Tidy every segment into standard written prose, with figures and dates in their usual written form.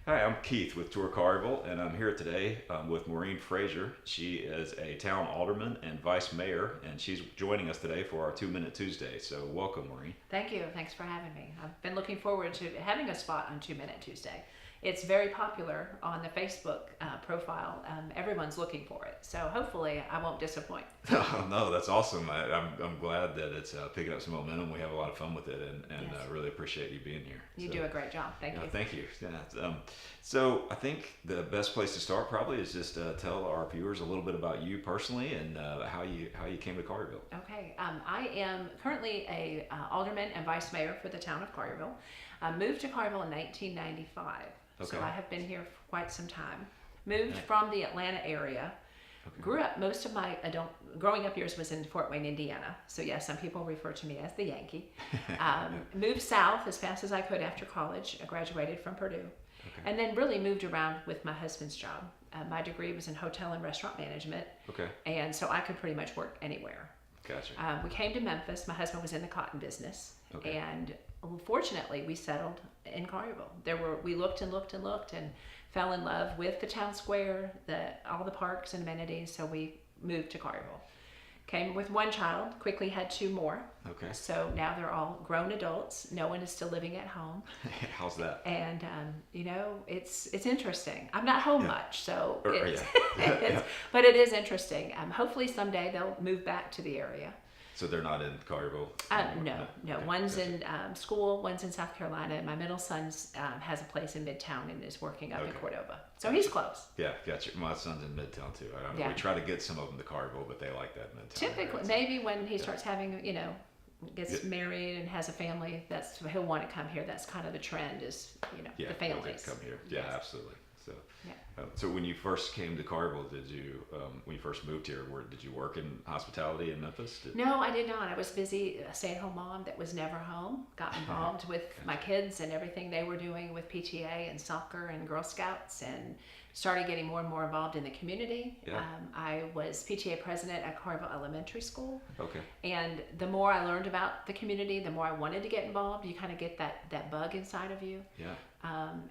Hi, I'm Keith with Tour Collierville, and I'm here today with Maureen Fraser. She is a town alderman and vice mayor, and she's joining us today for our 2 Minute Tuesday. So, welcome, Maureen. Thank you. Thanks for having me. I've been looking forward to having a spot on 2 Minute Tuesday. It's very popular on the Facebook profile. Everyone's looking for it. So hopefully I won't disappoint. No, that's awesome. I'm glad that it's picking up some momentum. We have a lot of fun with it, and Yes. really appreciate you being here. You do a great job. Thank you. Thank you. Yeah. So I think the best place to start probably is just tell our viewers a little bit about you personally and how you came to Collierville. Okay. I am currently a alderman and vice mayor for the town of Collierville. I moved to Collierville in 1995. So Okay. I have been here for quite some time. Moved from the Atlanta area. Okay. Grew up, most of my growing up years was in Fort Wayne, Indiana. So yes, some people refer to me as the Yankee. Moved south as fast as I could after college. I graduated from Purdue. Okay. And then really moved around with my husband's job. My degree was in hotel and restaurant management. Okay. And so I could pretty much work anywhere. Gotcha. We came to Memphis. My husband was in the cotton business. Okay. And fortunately, we settled in Collierville. We looked and looked and looked and fell in love with the town square, all the parks and amenities. So we moved to Collierville. Came with one child, quickly had two more. Okay. So now they're all grown adults. No one is still living at home. How's that? And it's interesting. I'm not home much, so but it is interesting. Hopefully someday they'll move back to the area. So they're not in Collierville? No. Okay. One's Gotcha. in school, one's in South Carolina, and my middle son has a place in Midtown and is working up in Okay. Cordova. So he's close. Yeah, gotcha. My son's in Midtown too. Yeah. We try to get some of them to Collierville, but they like that Midtown. Typically, area. maybe when he starts having, gets married and has a family, he'll want to come here. That's kind of the trend is, Yeah, the families. come here. Yeah, Yes. absolutely. So, Yeah. so when you first came to Collierville, when you first moved here, did you work in hospitality in Memphis? No, I did not. I was busy, a stay-at-home mom that was never home. Got involved with my kids and everything they were doing with PTA and soccer and Girl Scouts, and started getting more and more involved in the community. Yeah. I was PTA president at Collierville Elementary School. Okay. And the more I learned about the community, the more I wanted to get involved. You kind of get that bug inside of you. Yeah.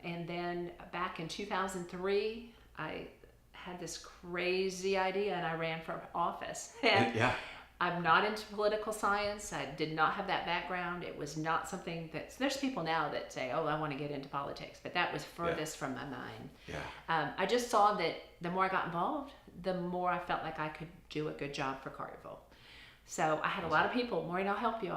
And then back in 2003, I had this crazy idea and I ran for office. And Yeah. I'm not into political science. I did not have that background. It was not something there's people now that say, oh, I want to get into politics, but that was furthest from my mind. Yeah. I just saw that the more I got involved, the more I felt like I could do a good job for Collierville. So I had a lot of people, Maureen, I'll help you.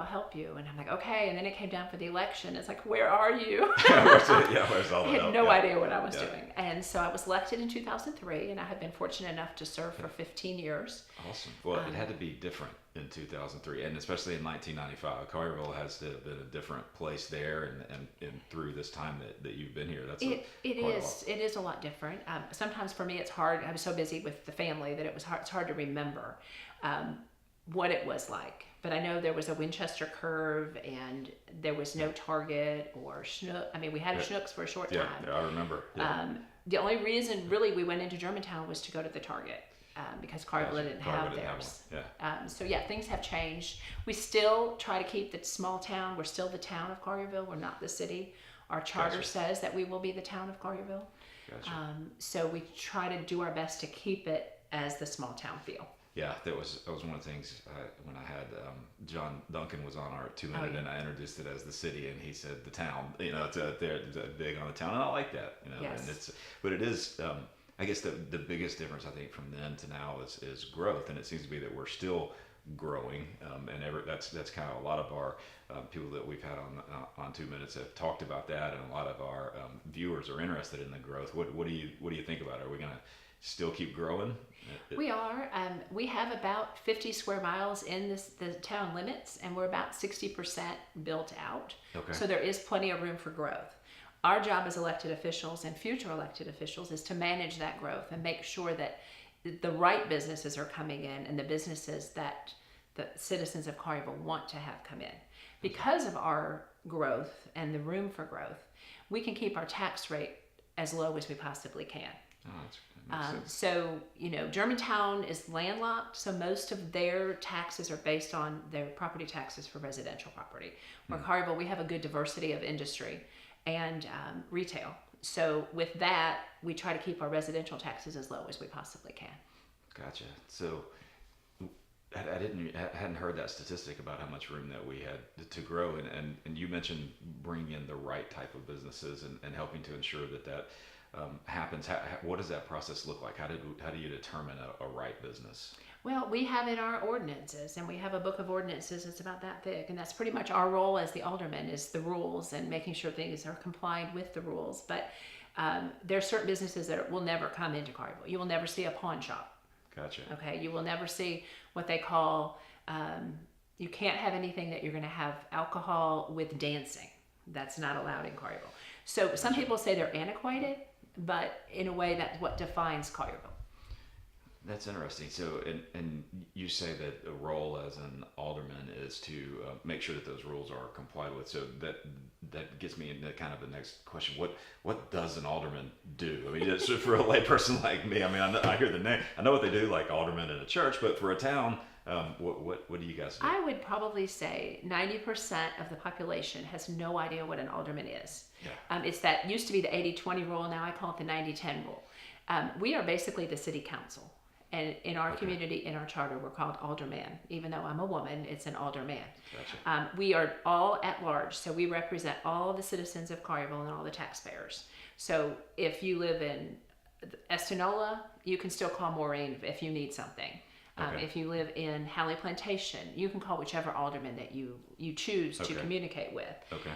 And I'm like, okay. And then it came down for the election. It's like, where are you? Where's all I the had help? no Yeah. idea what I was Yeah. doing. And so I was elected in 2003, and I have been fortunate enough to serve for 15 years. Awesome. Well, it had to be different in 2003, and especially in 1995. Collierville has to have been a different place there, and through this time that you've been here. It is a lot different. Sometimes for me it's hard. I was so busy with the family that it's hard to remember what it was like. But I know there was a Winchester curve, and there was no Target or Schnook. I mean, we had a Schnucks for a short time. Yeah, I remember. Yeah. The only reason really we went into Germantown was to go to the Target. Because Collierville Gotcha. didn't Collierville have didn't have theirs. one. Yeah. So yeah, things have changed. We still try to keep the small town. We're still the town of Collierville. We're not the city. Our charter Gotcha. says that we will be the town of Collierville. Gotcha. So we try to do our best to keep it as the small town feel. Yeah, that was one of the things when I had John Duncan was on our 2 Minute, and I introduced it as the city, and he said the town. They're big on the town, and I like that. Yes. And but it is. I guess the biggest difference I think from then to now is growth, and it seems to be that we're still growing, that's kind of a lot of our people that we've had on 2 Minutes have talked about that, and a lot of our viewers are interested in the growth. What do you think about it? Are we going to still keep growing? We are. We have about 50 square miles in the town limits, and we're about 60% built out. Okay. So there is plenty of room for growth. Our job as elected officials and future elected officials is to manage that growth and make sure that the right businesses are coming in, and the businesses that the citizens of Collierville want to have come in. Because of our growth and the room for growth, we can keep our tax rate as low as we possibly can. Oh, that makes sense. So, Germantown is landlocked, so most of their taxes are based on their property taxes for residential property. Where Collierville, we have a good diversity of industry and retail. So with that, we try to keep our residential taxes as low as we possibly can. Gotcha. So I hadn't heard that statistic about how much room that we had to grow, and you mentioned bringing in the right type of businesses and helping to ensure that happens. What does that process look like? How do you determine a right business? Well, we have in our ordinances, and we have a book of ordinances that's about that thick, and that's pretty much our role as the alderman, is the rules and making sure things are complied with the rules. But there are certain businesses that will never come into Collierville. You will never see a pawn shop. Gotcha. Okay, you will never see what they call, you can't have anything that you're going to have alcohol with dancing. That's not allowed in Collierville. So some people say they're antiquated, but in a way that's what defines Collierville. That's interesting. So, and you say that the role as an alderman is to make sure that those rules are complied with. So that gets me into kind of the next question. What does an alderman do? I mean, just for a layperson like me, I mean, I hear the name. I know what they do, like alderman in a church, but for a town, what do you guys do? I would probably say 90% of the population has no idea what an alderman is. Yeah. It's that used to be the 80-20 rule. Now I call it the 90-10 rule. We are basically the city council. And in our community, in our charter, we're called alderman. Even though I'm a woman, it's an alderman. Gotcha. We are all at large, so we represent all the citizens of Collierville and all the taxpayers. So if you live in Espanola, you can still call Maureen if you need something. If you live in Halley Plantation, you can call whichever alderman that you choose to communicate with. Okay.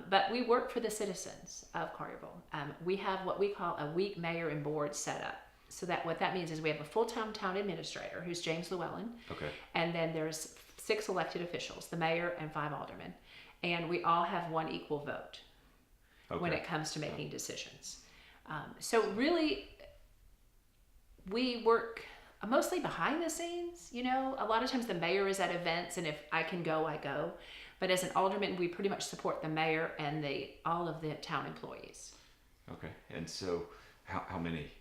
But we work for the citizens of Collierville. We have what we call a week mayor and board set up. So that what that means is we have a full-time town administrator, who's James Llewellyn. Okay. And then there's 6 elected officials, the mayor and 5 aldermen. And we all have one equal vote when it comes to making decisions. So really, we work mostly behind the scenes. You know, a lot of times the mayor is at events, and if I can go, I go. But as an alderman, we pretty much support the mayor and all of the town employees. Okay. And so how many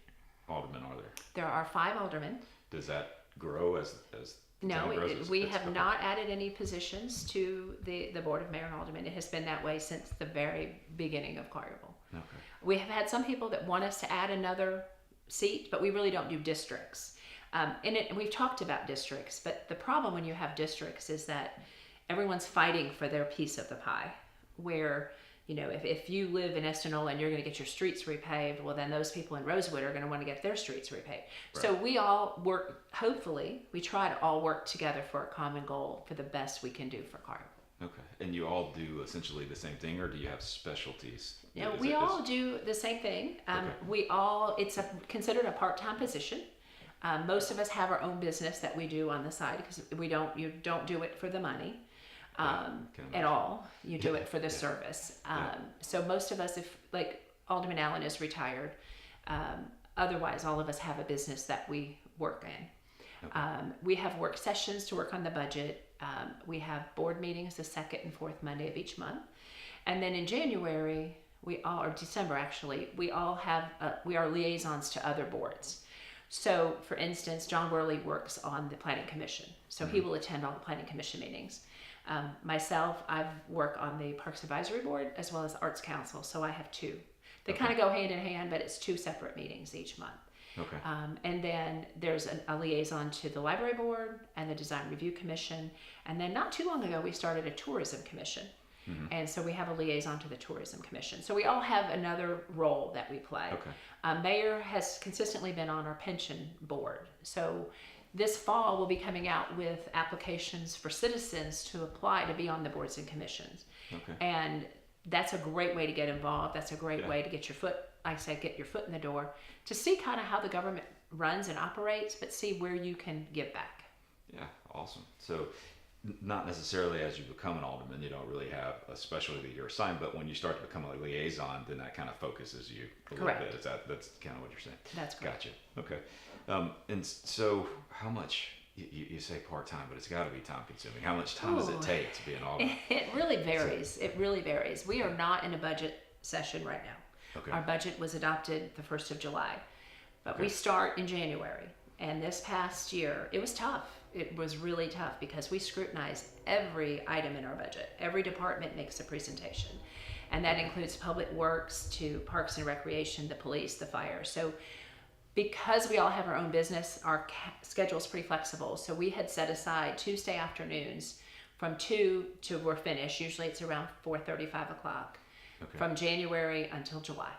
aldermen are there? There are 5 aldermen. Does that grow as the No, town grows? we have not added any positions to the Board of Mayor and Aldermen. It has been that way since the very beginning of Collierville. Okay. We have had some people that want us to add another seat, but we really don't do districts. And we've talked about districts, but the problem when you have districts is that everyone's fighting for their piece of the pie, where, you know, if you live in Espanola and you're going to get your streets repaved, well, then those people in Rosewood are going to want to get their streets repaved. Right. So we all work, hopefully, we try to all work together for a common goal for the best we can do for Collierville. Okay. And you all do essentially the same thing, or do you have specialties? Yeah, we all do the same thing. It's considered a part-time position. Most of us have our own business that we do on the side, because you don't do it for the money. At all. You do it for the service. So most of us, if like Alderman Allen is retired, otherwise all of us have a business that we work in. Okay. We have work sessions to work on the budget. We have board meetings the 2nd and 4th Monday of each month. And then in January, or December actually, we are liaisons to other boards. So for instance, John Worley works on the Planning Commission. So he will attend all the Planning Commission meetings. Myself, I work on the Parks Advisory Board as well as the Arts Council, so I have 2. They kind of go hand in hand, but it's 2 separate meetings each month. Okay. And then there's a liaison to the Library Board and the Design Review Commission. And then not too long ago, we started a Tourism Commission. Mm-hmm. And so we have a liaison to the Tourism Commission. So we all have another role that we play. Okay. Mayor has consistently been on our pension board. So this fall, we'll be coming out with applications for citizens to apply to be on the boards and commissions. Okay. And that's a great way to get involved. That's a great way to get your foot in the door, to see kind of how the government runs and operates, but see where you can give back. Yeah, awesome. So not necessarily as you become an alderman, you don't really have a specialty that you're assigned, but when you start to become a liaison, then that kind of focuses you a Correct. little bit. That's kind of what you're saying. That's correct. Gotcha. Okay. And so how much, you say part-time, but it's got to be time-consuming. How much time does it take to be an alderman? It really varies. It really varies. We are not in a budget session right now. Okay. Our budget was adopted the 1st of July, but we start in January. And this past year, it was tough. It was really tough because we scrutinized every item in our budget. Every department makes a presentation. And that includes public works to parks and recreation, the police, the fire. So because we all have our own business, our schedule is pretty flexible. So we had set aside Tuesday afternoons from 2 to we're finished. Usually it's around 4:30, 5 o'clock from January until July.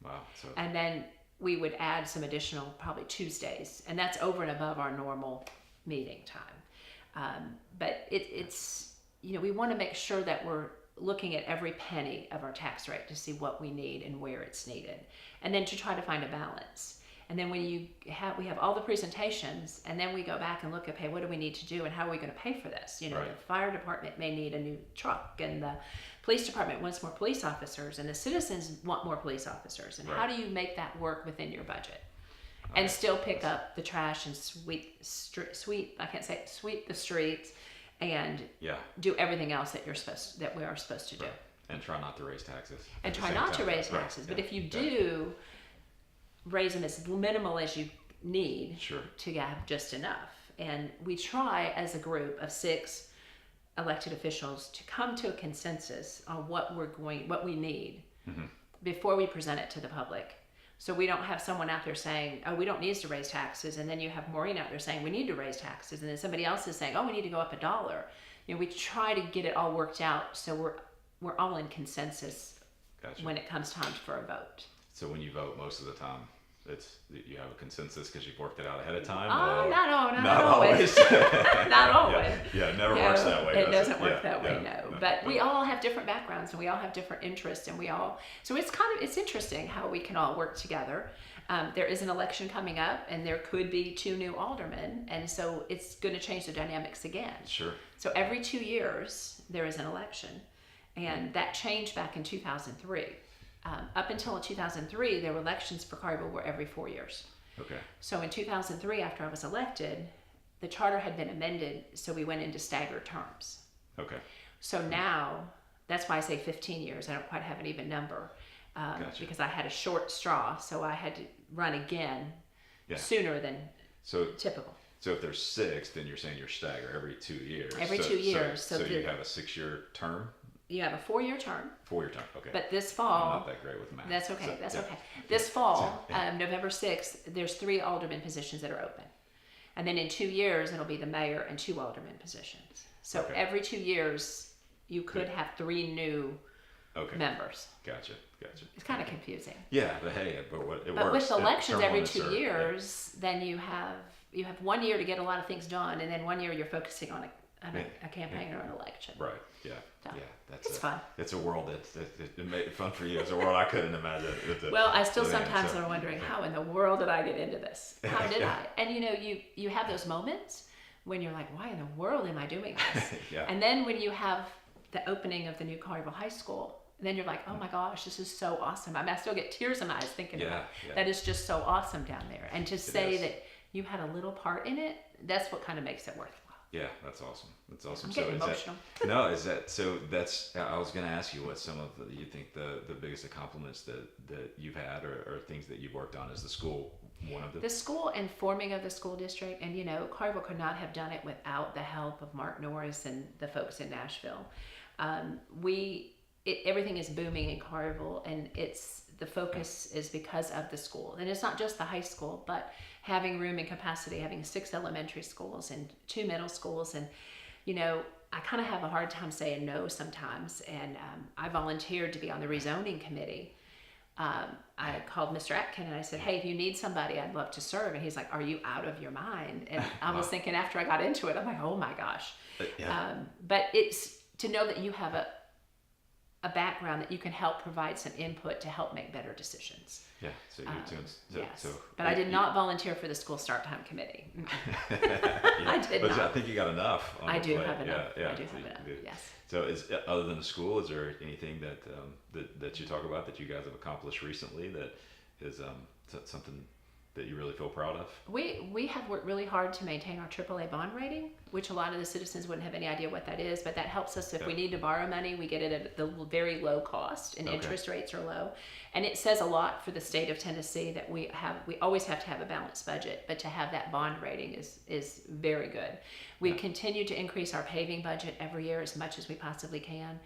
Wow. So. And then we would add some additional probably Tuesdays. And that's over and above our normal meeting time. But it's, we want to make sure that we're looking at every penny of our tax rate to see what we need and where it's needed. And then to try to find a balance. And then when we have all the presentations, and then we go back and look at, hey, what do we need to do and how are we going to pay for this? The fire department may need a new truck, and the police department wants more police officers, and the citizens want more police officers. And how do you make that work within your budget? And still pick up the trash and sweep the streets and do everything else that we are supposed to do. And try not to raise taxes. And try not to raise taxes. But if you do, raise them as minimal as you need to have just enough. And we try as a group of 6 elected officials to come to a consensus on what we need before we present it to the public. So we don't have someone out there saying, oh, we don't need to raise taxes. And then you have Maureen out there saying, we need to raise taxes. And then somebody else is saying, oh, we need to go up $1. We try to get it all worked out so we're all in consensus when it comes time for a vote. So when you vote most of the time, you have a consensus because you've worked it out ahead of time? Not always. Not always. Yeah, it never works that way. It doesn't work that way, no. But we all have different backgrounds and we all have different interests, and so it's interesting how we can all work together. There is an election coming up, and there could be 2 new aldermen, and so it's going to change the dynamics again. Sure. So every 2 years there is an election, and that changed back in 2003. Up until 2003, there were elections for Collierville were every 4 years. Okay. So in 2003, after I was elected, the charter had been amended, so we went into staggered terms. Okay. So now, that's why I say 15 years. I don't quite have an even number because I had a short straw, so I had to run again sooner than typical. So if there's 6, then you're saying you're staggered every 2 years. Every 2 years. So you have a 6-year term? You have a 4-year term. 4-year term, okay. But this fall... I'm not that great with math. That's okay, okay. This fall, November 6th, there's 3 alderman positions that are open. And then in 2 years, it'll be the mayor and 2 alderman positions. So every 2 years, you could have 3 new members. Gotcha. It's kind of confusing. Yeah, but hey, it works. But with elections every 2 years, then you have 1 year to get a lot of things done, and then 1 year you're focusing on a campaign or an election. Right. Yeah. So, That's it's fun. It's a world that made it fun for you. It's a world I couldn't imagine. Well, I still sometimes am wondering how in the world did I get into this? How did I? And you have those moments when you're like, why in the world am I doing this? And then when you have the opening of the new Collierville High School, then you're like, oh my gosh, this is so awesome. I still get tears in my eyes thinking about it. That is just so awesome down there. And to say that you had a little part in it, that's what kind of makes it worthwhile. Yeah, that's awesome. I'm getting emotional. I was going to ask you what some of you think the biggest accomplishments that you've had or things that you've worked on. Is the school one of them? The school and forming of the school district, and Collierville could not have done it without the help of Mark Norris and the folks in Nashville. Everything is booming in Collierville, and the focus is because of the school. And it's not just the high school, but having room and capacity, having 6 elementary schools and 2 middle schools. And, I kind of have a hard time saying no sometimes. And I volunteered to be on the rezoning committee. I called Mr. Atkin and I said, hey, if you need somebody, I'd love to serve. And he's like, are you out of your mind? And I was thinking after I got into it, I'm like, oh my gosh. But it's to know that you have a background that you can help provide some input to help make better decisions. Yeah, so you're doing yes. But I did not volunteer for the school start time committee. I did not. I think you got enough. I do have enough. I do have enough. Yes. So, other than the school, is there anything that you talk about that you guys have accomplished recently that is something that you really feel proud of? We have worked really hard to maintain our AAA bond rating, which a lot of the citizens wouldn't have any idea what that is, but that helps us if we need to borrow money, we get it at the very low cost, and interest rates are low. And it says a lot for the state of Tennessee that we always have to have a balanced budget, but to have that bond rating is very good. We continue to increase our paving budget every year as much as we possibly can.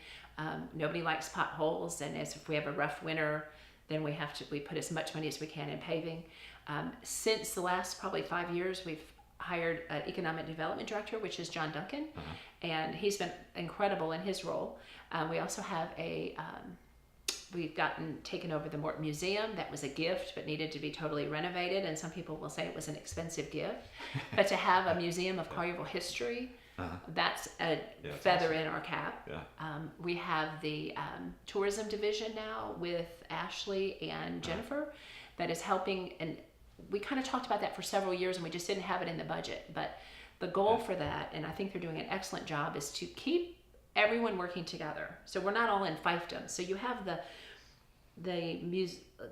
Nobody likes potholes, and if we have a rough winter, then we put as much money as we can in paving. Since the last probably 5 years, we've hired an economic development director, which is John Duncan, and he's been incredible in his role. We also have we've taken over the Morton Museum. That was a gift, but needed to be totally renovated. And some people will say it was an expensive gift. But to have a museum of Collierville history, that's a feather in our cap. We have the tourism division now with Ashley and Jennifer that is helping. And we kind of talked about that for several years, and we just didn't have it in the budget. But the goal for that, and I think they're doing an excellent job, is to keep everyone working together. So we're not all in fiefdom. So you have the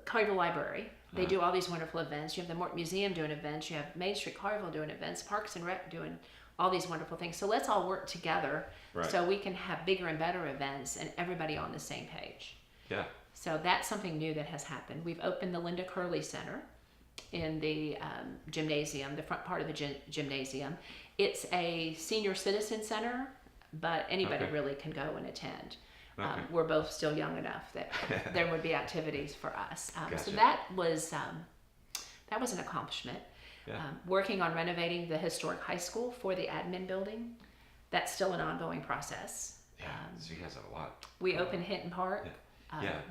Collierville Library. They do all these wonderful events. You have the Morton Museum doing events. You have Main Street Collierville doing events. Parks and Rec doing all these wonderful things. So let's all work together so we can have bigger and better events and everybody on the same page. Yeah. So that's something new that has happened. We've opened the Linda Curley Center in the gymnasium, the front part of the gymnasium. It's a senior citizen center, but anybody really can go and attend. We're both still young enough that there would be activities for us. So that was an accomplishment. Working on renovating the historic high school for the admin building, that's still an ongoing process. So you guys have a lot. We opened Hinton Park.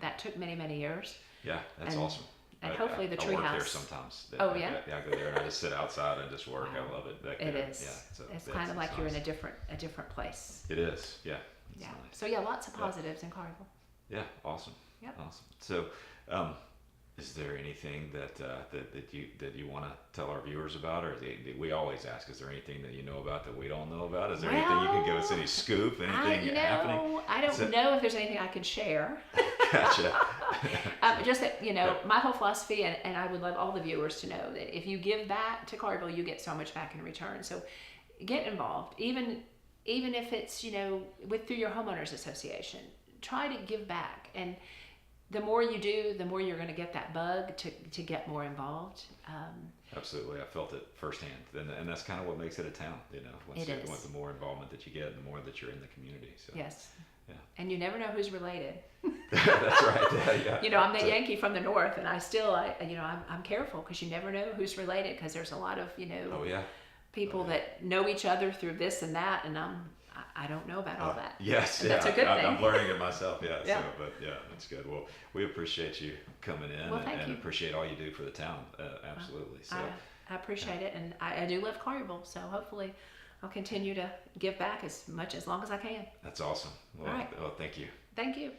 That took many, many years. Yeah, that's awesome. And hopefully the treehouse. I work there treehouse. sometimes. Oh yeah. I go there and I just sit outside and just work. I love it. It is. It's kind of like you're in a different place. It is. Yeah. Nice. So lots of positives in Collierville. Yeah. Awesome. Yep. Awesome. So, is there anything that you want to tell our viewers about, or we always ask? Is there anything that you know about that we don't know about? Is there anything you can give us, any scoop, anything happening? I don't know if there's anything I can share. Gotcha. Just that my whole philosophy, and I would love all the viewers to know that if you give back to Collierville, you get so much back in return. So get involved, even if it's through your homeowners association. Try to give back, and the more you do, the more you're going to get that bug to get more involved. Absolutely, I felt it firsthand, and that's kind of what makes it a town. Once the more involvement that you get, the more that you're in the community. So. Yes. Yeah. And you never know who's related. That's right. Yeah. I'm the Yankee from the north, and I'm careful because you never know who's related, because there's a lot of people that know each other through this and that, and I don't know about all that. Yes, and that's a good thing. I'm learning it myself. Yeah. So, but that's good. Well, we appreciate you coming in, and appreciate all you do for the town. Absolutely. So I appreciate it, and I do love Collierville. So hopefully, I'll continue to give back as long as I can. That's awesome. Well, all right. Well, thank you. Thank you.